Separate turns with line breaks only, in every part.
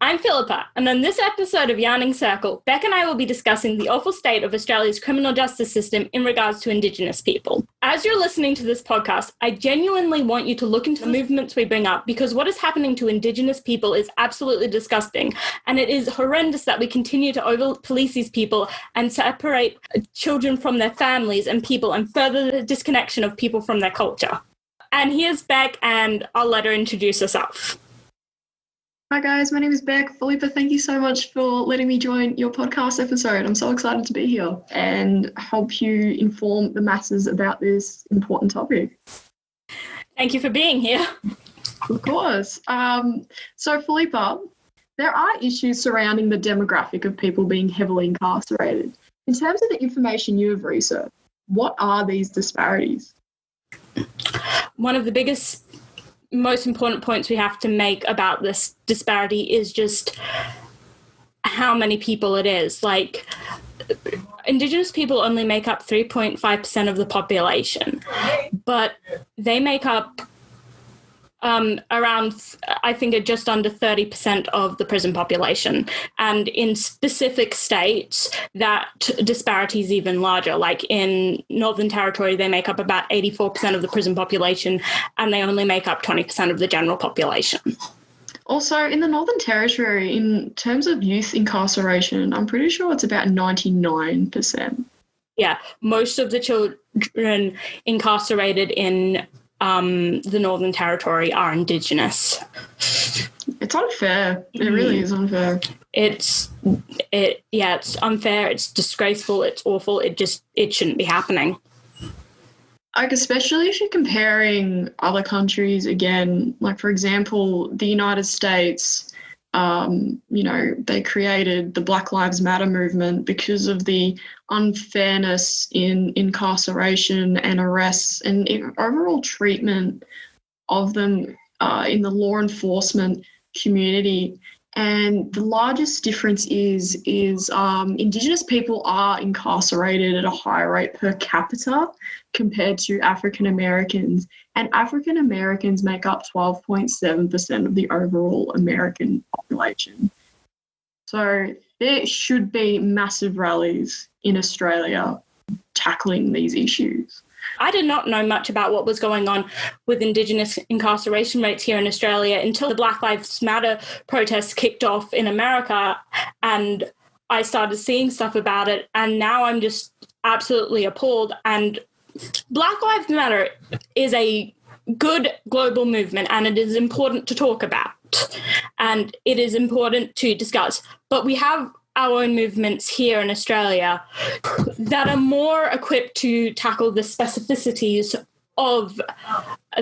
I'm Philippa, and on this episode of Yarning Circle, Bec and I will be discussing the awful state of Australia's criminal justice system in regards to Indigenous people. As you're listening to this podcast, I genuinely want you to look into the movements we bring up, because what is happening to Indigenous people is absolutely disgusting, and it is horrendous that we continue to over-police these people and separate children from their families and people and further the disconnection of people from their culture. And here's Bec, and I'll let her introduce herself.
Hi guys, my name is Bec. Philippa, thank you so much for letting me join your podcast episode. I'm so excited to be here and help you inform the masses about this important topic.
Thank you for being here.
Of course. So Philippa, there are issues surrounding the demographic of people being heavily incarcerated. In terms of the information you have researched, what are these disparities?
One of the biggest, most important points we have to make about this disparity is just how many people it is. Like, Indigenous people only make up 3.5% of the population, but they make up around, I think, just under 30% of the prison population. And in specific states, that disparity is even larger. Like in Northern Territory, they make up about 84% of the prison population, and they only make up 20% of the general population.
Also, in the Northern Territory, in terms of youth incarceration, I'm pretty sure it's about 99%.
Yeah, most of the children incarcerated in the Northern Territory are Indigenous.
It's unfair. It really is unfair.
It's unfair. It's disgraceful. It's awful. It shouldn't be happening.
Like, especially if you're comparing other countries again, like for example, the United States, they created the Black Lives Matter movement because of the unfairness in incarceration and arrests and overall treatment of them in the law enforcement community. And the largest difference is Indigenous people are incarcerated at a higher rate per capita compared to African Americans. And African Americans make up 12.7% of the overall American population. So there should be massive rallies in Australia tackling these issues.
I did not know much about what was going on with Indigenous incarceration rates here in Australia until the Black Lives Matter protests kicked off in America, and I started seeing stuff about it, and now I'm just absolutely appalled. And Black Lives Matter is a good global movement, and it is important to talk about, and it is important to discuss. But we have our own movements here in Australia that are more equipped to tackle the specificities of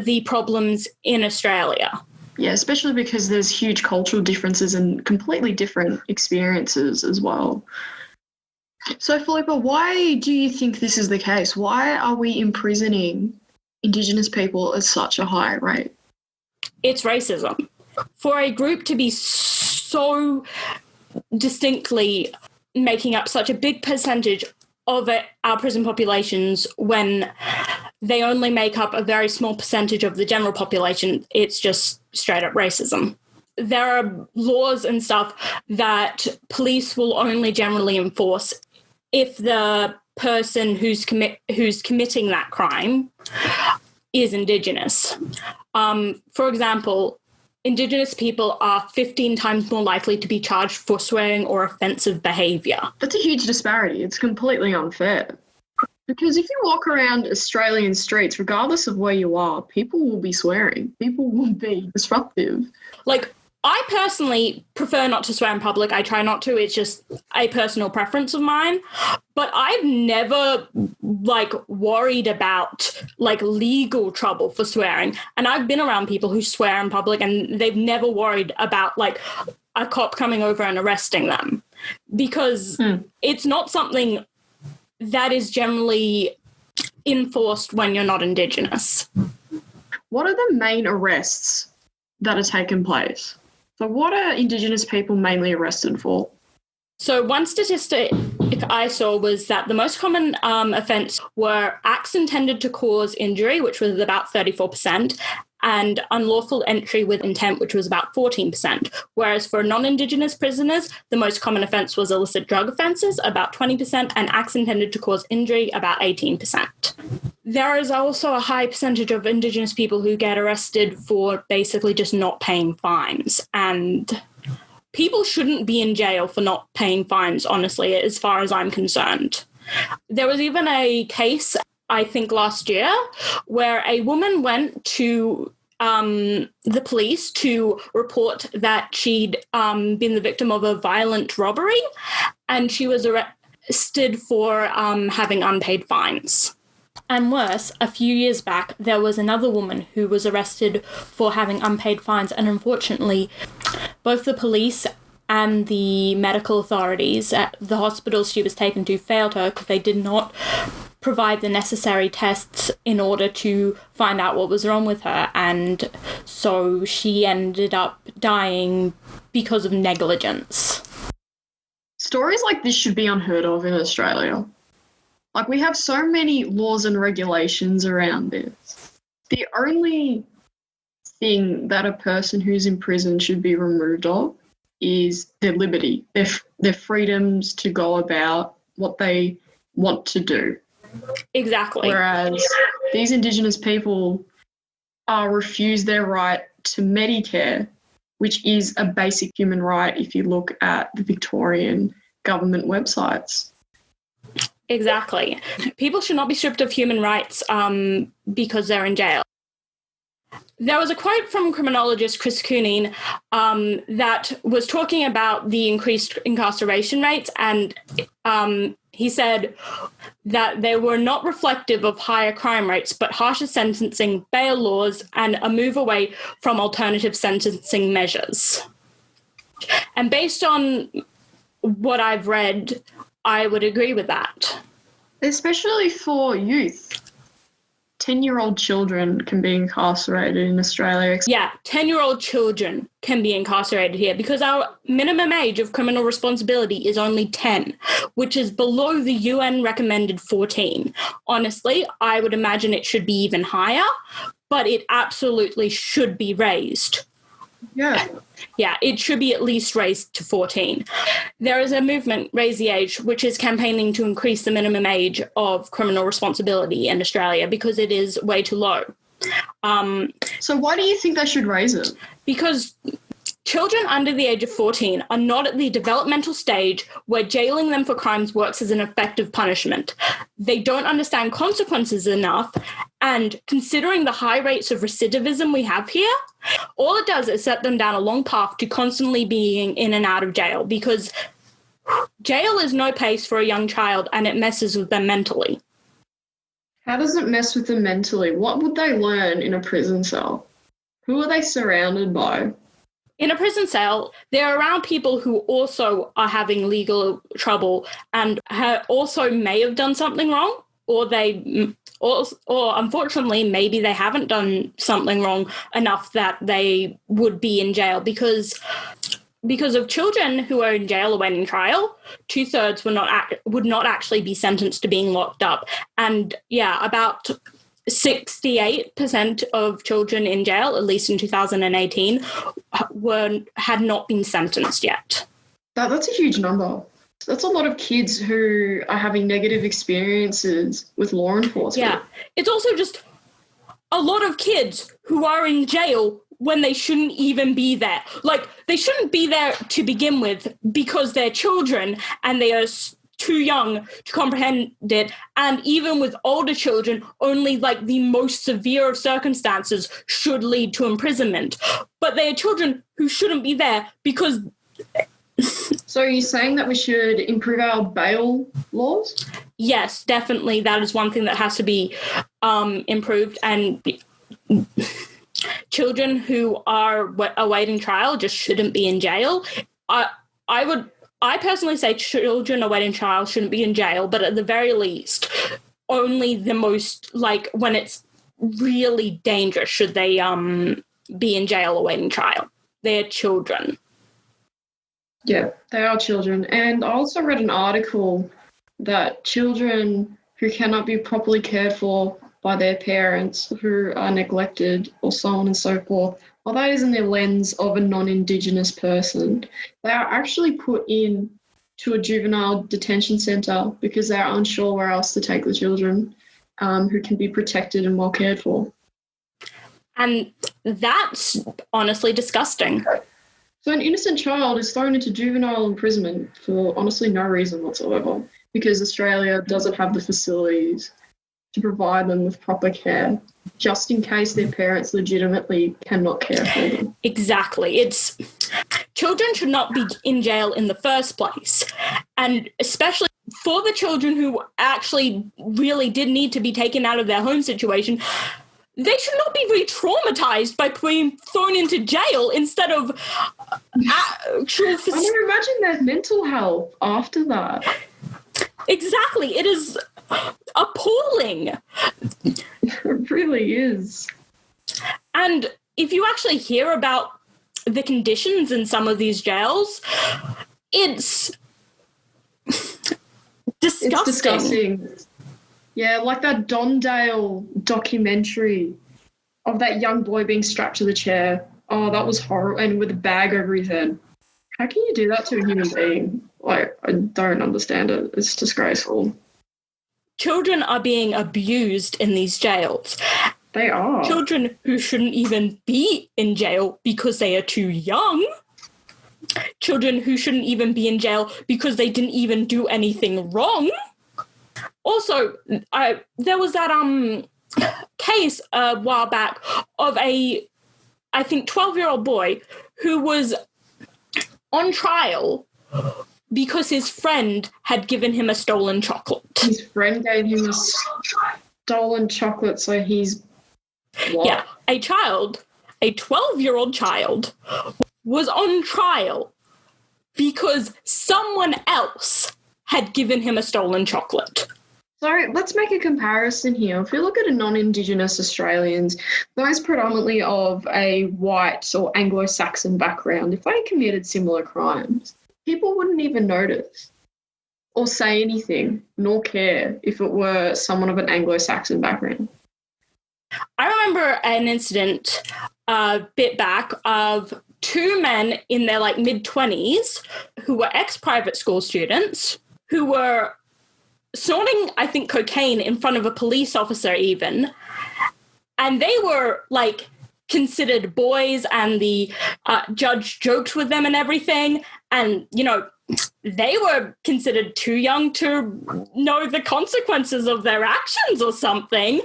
the problems in Australia.
Yeah, especially because there's huge cultural differences and completely different experiences as well. So, Philippa, why do you think this is the case? Why are we imprisoning Indigenous people at such a high rate?
It's racism. For a group to be so distinctly making up such a big percentage of our prison populations when they only make up a very small percentage of the general population, it's just straight up racism. There are laws and stuff that police will only generally enforce if the person who's committing that crime is Indigenous. For example, Indigenous people are 15 times more likely to be charged for swearing or offensive behaviour.
That's a huge disparity. It's completely unfair. Because if you walk around Australian streets, regardless of where you are, people will be swearing. People will be disruptive.
Like, I personally prefer not to swear in public. I try not to. It's just a personal preference of mine. But I've never, worried about, legal trouble for swearing. And I've been around people who swear in public and they've never worried about, a cop coming over and arresting them. Because it's not something that is generally enforced when you're not Indigenous.
What are the main arrests that are taking place? So what are Indigenous people mainly arrested for?
So one statistic I saw was that the most common offence were acts intended to cause injury, which was about 34%, and unlawful entry with intent, which was about 14%. Whereas for non-Indigenous prisoners, the most common offence was illicit drug offences, about 20%, and acts intended to cause injury, about 18%. There is also a high percentage of Indigenous people who get arrested for basically just not paying fines. And people shouldn't be in jail for not paying fines, honestly, as far as I'm concerned. There was even a case, I think last year, where a woman went to the police to report that she'd been the victim of a violent robbery, and she was arrested for having unpaid fines. And worse, a few years back, there was another woman who was arrested for having unpaid fines, and unfortunately, both the police and the medical authorities at the hospitals she was taken to failed her because they did not provide the necessary tests in order to find out what was wrong with her, and so she ended up dying because of negligence.
Stories like this should be unheard of in Australia. Like, we have so many laws and regulations around this. The only thing that a person who's in prison should be removed of is their liberty, their freedoms to go about what they want to do.
Exactly.
Whereas these Indigenous people are refused their right to Medicare, which is a basic human right if you look at the Victorian government websites.
Exactly. People should not be stripped of human rights because they're in jail. There was a quote from criminologist Chris Cooning that was talking about the increased incarceration rates, and he said that they were not reflective of higher crime rates, but harsher sentencing, bail laws, and a move away from alternative sentencing measures. And based on what I've read, I would agree with that.
Especially for youth. 10-year-old children can be incarcerated in Australia.
Yeah, 10-year-old children can be incarcerated here because our minimum age of criminal responsibility is only 10, which is below the UN recommended 14. Honestly, I would imagine it should be even higher, but it absolutely should be raised.
Yeah.
Yeah, it should be at least raised to 14. There is a movement, Raise the Age, which is campaigning to increase the minimum age of criminal responsibility in Australia because it is way too low.
So why do you think they should raise it?
Because children under the age of 14 are not at the developmental stage where jailing them for crimes works as an effective punishment. They don't understand consequences enough, and considering the high rates of recidivism we have here, all it does is set them down a long path to constantly being in and out of jail, because jail is no place for a young child and it messes with them mentally.
How does it mess with them mentally? What would they learn in a prison cell? Who are they surrounded by?
In a prison cell, they're around people who also are having legal trouble and also may have done something wrong, or unfortunately, maybe they haven't done something wrong enough that they would be in jail because of children who are in jail awaiting trial, 2/3 would not actually be sentenced to being locked up. And yeah, about 68% of children in jail, at least in 2018, had not been sentenced yet.
That's a huge number. That's a lot of kids who are having negative experiences with law enforcement.
Yeah. It's also just a lot of kids who are in jail when they shouldn't even be there. Like, they shouldn't be there to begin with because they're children and they are too young to comprehend it. And even with older children, only like the most severe of circumstances should lead to imprisonment. But they are children who shouldn't be there because...
So are you saying that we should improve our bail laws?
Yes, definitely. That is one thing that has to be improved. And children who are awaiting trial just shouldn't be in jail. I personally say children awaiting trial shouldn't be in jail, but at the very least, only the most, like, when it's really dangerous should they be in jail awaiting trial. They're children.
Yeah, they are children. And I also read an article that children who cannot be properly cared for by their parents who are neglected or so on and so forth, while that is in the lens of a non-Indigenous person, they are actually put in to a juvenile detention centre because they're unsure where else to take the children who can be protected and well cared for.
And that's honestly disgusting.
So an innocent child is thrown into juvenile imprisonment for honestly no reason whatsoever because Australia doesn't have the facilities to provide them with proper care, just in case their parents legitimately cannot care for them.
Exactly. Children should not be in jail in the first place. And especially for the children who actually really did need to be taken out of their home situation, they should not be re-traumatized by being thrown into jail instead of actual...
I can imagine their mental health after that.
Exactly. It is appalling.
It really is.
And if you actually hear about the conditions in some of these jails, it's disgusting.
It's disgusting. Yeah, like that Dondale documentary of that young boy being strapped to the chair. Oh, that was horrible. And with a bag over his head. How can you do that to a human being? Like, I don't understand it. It's disgraceful.
Children are being abused in these jails.
They are.
Children who shouldn't even be in jail because they are too young. Children who shouldn't even be in jail because they didn't even do anything wrong. Also, there was that case a while back of a, I think, 12-year-old boy who was on trial because his friend had given him a stolen chocolate.
His friend gave him a stolen chocolate, so he's... What?
Yeah, a 12-year-old child, was on trial because someone else had given him a stolen chocolate.
So let's make a comparison here. If you look at a non-Indigenous Australians, those predominantly of a white or Anglo-Saxon background, if they committed similar crimes, people wouldn't even notice or say anything, nor care if it were someone of an Anglo-Saxon background.
I remember an incident a bit back of two men in their mid-20s who were ex-private school students who were snorting, I think, cocaine in front of a police officer even. And they were considered boys, and the judge joked with them and everything. And, they were considered too young to know the consequences of their actions or something.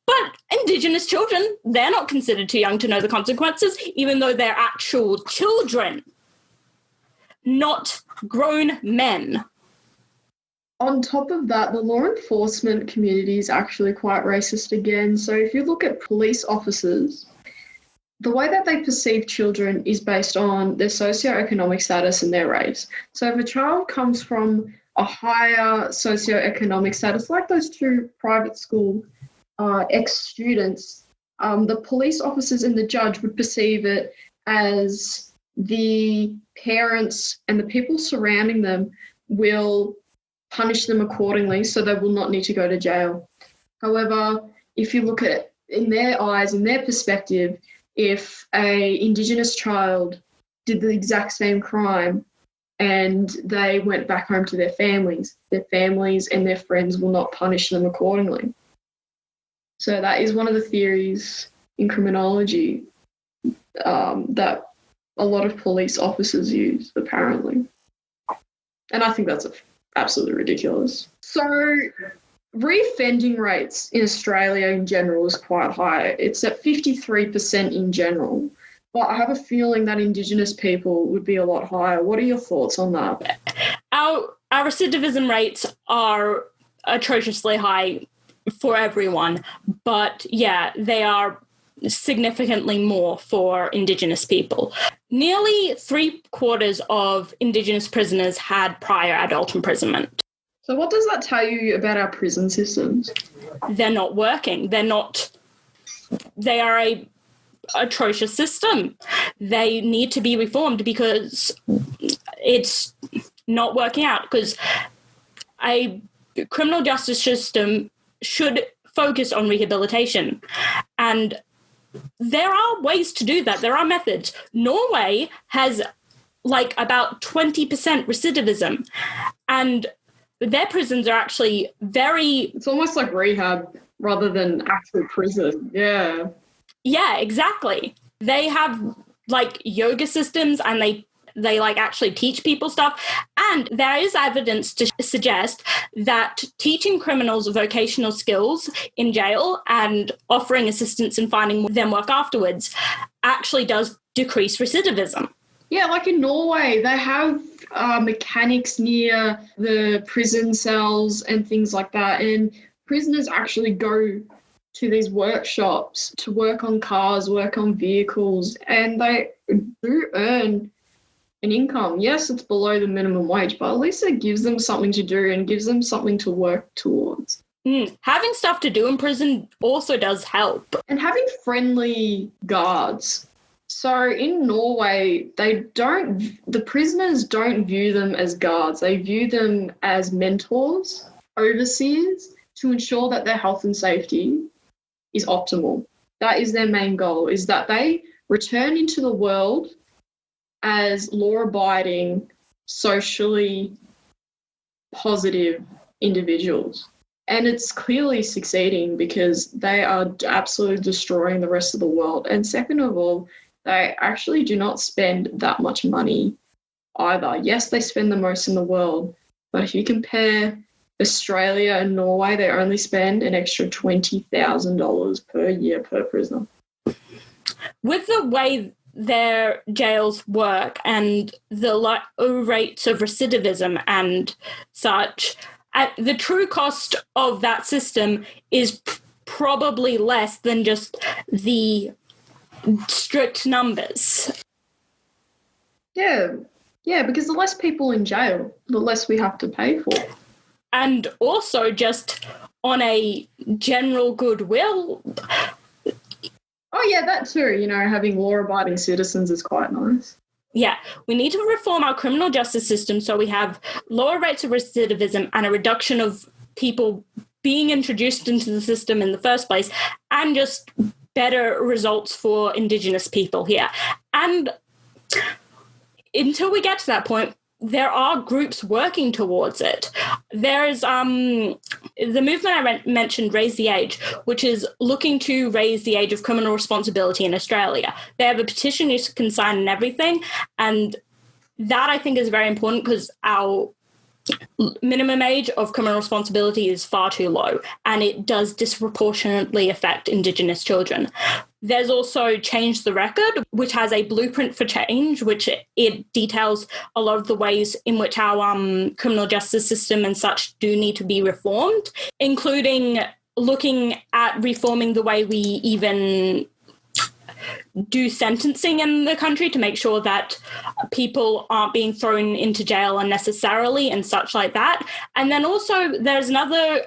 But Indigenous children, they're not considered too young to know the consequences, even though they're actual children, not grown men.
On top of that, the law enforcement community is actually quite racist again. So if you look at police officers, the way that they perceive children is based on their socioeconomic status and their race. So if a child comes from a higher socioeconomic status, like those two private school ex-students, the police officers and the judge would perceive it as the parents and the people surrounding them will punish them accordingly, so they will not need to go to jail. However, if you look at in their eyes, in their perspective, if a Indigenous child did the exact same crime and they went back home to their families and their friends will not punish them accordingly. So that is one of the theories in criminology that a lot of police officers use, apparently. And I think that's absolutely ridiculous. So reoffending rates in Australia in general is quite high. It's at 53% in general. But I have a feeling that Indigenous people would be a lot higher. What are your thoughts on that?
Our recidivism rates are atrociously high for everyone. But, yeah, they are significantly more for Indigenous people. Nearly 3/4 of Indigenous prisoners had prior adult imprisonment.
So what does that tell you about our prison systems?
They're not working. They are a atrocious system. They need to be reformed because it's not working out, because a criminal justice system should focus on rehabilitation. And there are ways to do that. There are methods. Norway has like about 20% recidivism, and their prisons are actually
It's almost like rehab rather than actual prison. Yeah.
Yeah, exactly. They have like yoga systems, and they like actually teach people stuff. And there is evidence to suggest that teaching criminals vocational skills in jail and offering assistance in finding them work afterwards actually does decrease recidivism.
Yeah, like in Norway, they have mechanics near the prison cells and things like that. And prisoners actually go to these workshops to work on cars, work on vehicles, and they do earn an income. Yes, it's below the minimum wage, but at least it gives them something to do and gives them something to work towards.
Having stuff to do in prison also does help.
And having friendly guards. So in Norway, the prisoners don't view them as guards. They view them as mentors, overseers, to ensure that their health and safety is optimal. That is their main goal, is that they return into the world as law-abiding, socially positive individuals. And it's clearly succeeding because they are absolutely destroying the rest of the world. And second of all, they actually do not spend that much money either. Yes, they spend the most in the world, but if you compare Australia and Norway, they only spend an extra $20,000 per year per prisoner. With
the way their jails work and the low rates of recidivism and such, the true cost of that system is probably less than just the strict numbers.
Yeah, because the less people in jail, the less we have to pay for.
And also just on a general goodwill.
Oh, yeah, that too. Having law-abiding citizens is quite nice.
Yeah, we need to reform our criminal justice system so we have lower rates of recidivism and a reduction of people being introduced into the system in the first place, and just better results for Indigenous people here. And until we get to that point, there are groups working towards it. There's the movement I mentioned, Raise the Age, which is looking to raise the age of criminal responsibility in Australia. They have a petition you can sign and everything, and that I think is very important because our minimum age of criminal responsibility is far too low, and it does disproportionately affect Indigenous children. There's also Change the Record, which has a blueprint for change, which it details a lot of the ways in which our criminal justice system and such do need to be reformed, including looking at reforming the way we even do sentencing in the country to make sure that people aren't being thrown into jail unnecessarily and such like that. And then also there's another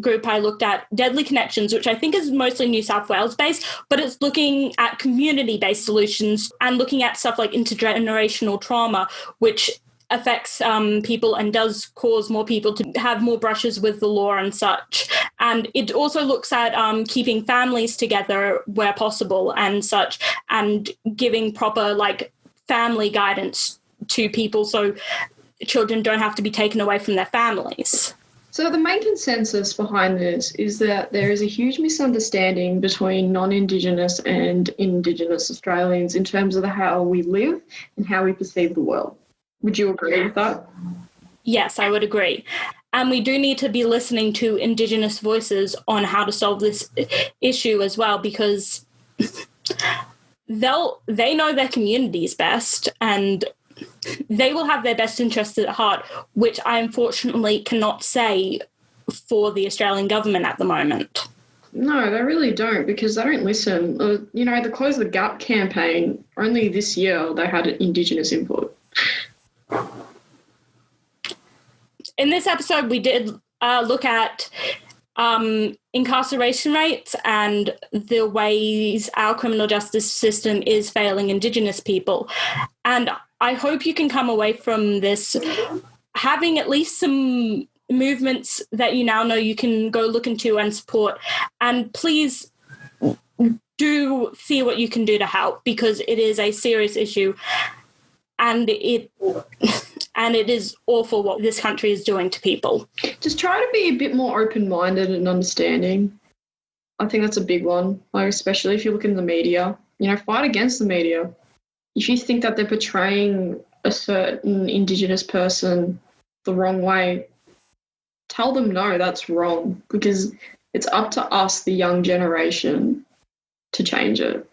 group I looked at, Deadly Connections, which I think is mostly New South Wales based, but it's looking at community-based solutions and looking at stuff like intergenerational trauma, which affects people and does cause more people to have more brushes with the law and such. And it also looks at keeping families together where possible and such, and giving proper family guidance to people so children don't have to be taken away from their families.
So the main consensus behind this is that there is a huge misunderstanding between non-Indigenous and Indigenous Australians in terms of how we live and how we perceive the world. Would you agree with that?
Yes, I would agree. And we do need to be listening to Indigenous voices on how to solve this issue as well, because they know their communities best and they will have their best interests at heart, which I unfortunately cannot say for the Australian government at the moment.
No, they really don't, because they don't listen. The Close the Gap campaign, only this year they had Indigenous input.
In this episode, we did look at incarceration rates and the ways our criminal justice system is failing Indigenous people. And I hope you can come away from this having at least some movements that you now know you can go look into and support. And please do see what you can do to help, because it is a serious issue, and it is awful what this country is doing to people.
Just try to be a bit more open-minded and understanding. I think that's a big one, like especially if you look in the media. You know, fight against the media. If you think that they're portraying a certain Indigenous person the wrong way, tell them no, that's wrong, because it's up to us, the young generation, to change it.